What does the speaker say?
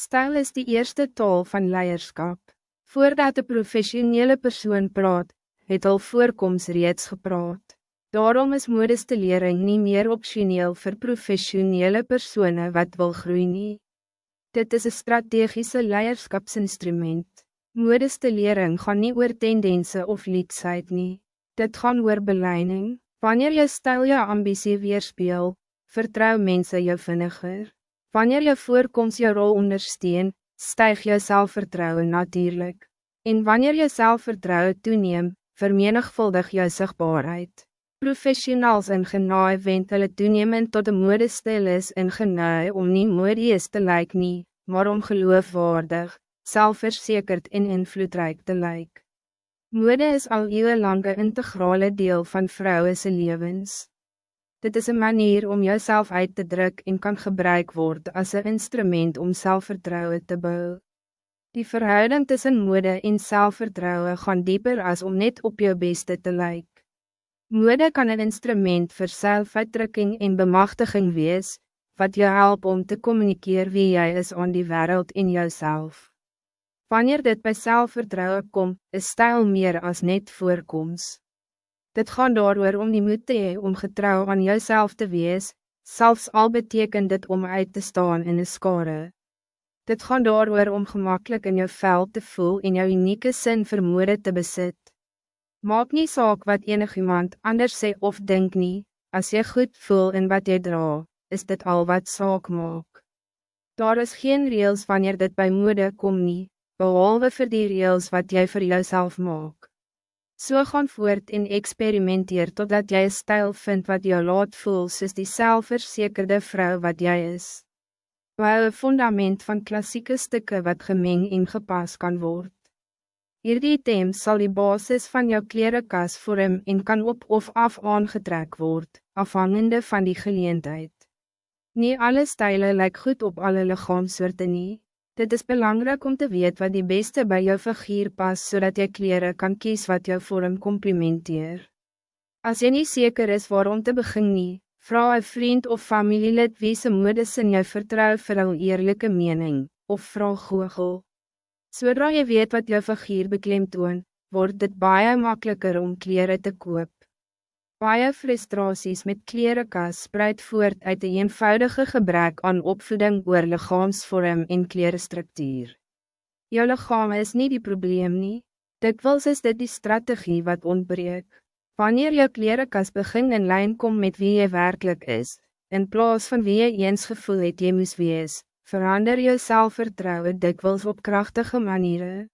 Styl is die eerste taal van leierskap. Voordat de professionele persoon praat, het al voorkoms reeds gepraat. Daarom is modestelering niet meer optioneel voor professionele personen wat wil groeien. Dit is een strategische leiderskapsinstrument. Modestelering gaan niet oor tendense of lietsheid nie. Dit gaan oor beleiding. Wanneer je styl je ambitie weerspeel, vertrouw mensen je vinniger. Wanneer je voorkoms je rol ondersteun, stijg je zelfvertrouwen natuurlijk. En wanneer je zelfvertrouwen toeneem, vermenigvuldig je zichtbaarheid. Professionals in genaai wend hulle toenemend tot de modestil is in genaai om nie modieus te lyk nie, maar om geloofwaardig, zelfverzekerd en invloedrijk te lyk. Mode is al eeuwenlang een integrale deel van vrouwense levens. Dit is een manier om jezelf uit te drukken en kan gebruikt worden als een instrument om zelfvertrouwen te bouwen. Die verhouding tussen mode en zelfvertrouwen gaan dieper als om net op je beste te lijken. Mode kan een instrument voor zelfuitdrukking en bemachtiging wees, wat je helpt om te communiceren wie jij is aan die wereld in jouzelf. Wanneer dit bij zelfvertrouwen komt, is stijl meer als net voorkoms. Dit gaan daaroor om die moed te hee om getrouw aan jouzelf te wees, zelfs al betekent dit om uit te staan in een skare. Dit gaan daaroor om gemakkelijk in jou vel te voel en jou unieke sin vermoede te besit. Maak nie saak wat iemand anders sê of denk nie, as jy goed voel in wat jy dra, is dit al wat saak maak. Daar is geen reëls wanneer dit bij mode kom nie, behalwe vir die reëls wat jy vir jouself maak. So gaan voort en experimenteer totdat jy 'n styl vind wat jou laat voel soos die selfverzekerde vrou wat jy is. Bou 'n fundament van klassieke stukke wat gemeng en gepas kan word. Hierdie items sal die basis van jou klerekas vorm en kan op of af aangetrek word, afhangende van die geleentheid. Nie alle stijlen lyk goed op alle liggaamsoorte nie. Dit is belangrijk om te weten wat die beste bij jou figuur past, zodat jy kleren kan kies wat jou vorm complimenteer. Als je niet zeker is waarom te begin nie, vra 'n vriend of familielid wie se modesin jy vertrou vir hul eerlijke mening, of vra Google. Zodra je weet wat jou figuur beklemtoon, wordt dit baie makkelijker om kleren te koop. Baie frustraties met klerekas spruit voort uit een eenvoudige gebrek aan opvoeding oor liggaamsvorm en klerestructuur. Jou lichaam is niet die probleem nie, dikwels is dit die strategie wat ontbreek. Wanneer jou klerekas begin in lijn kom met wie jy werkelijk is, in plaas van wie jy eens gevoel het jy moes wees, verander jou selfvertrouwen dikwels op krachtige manieren.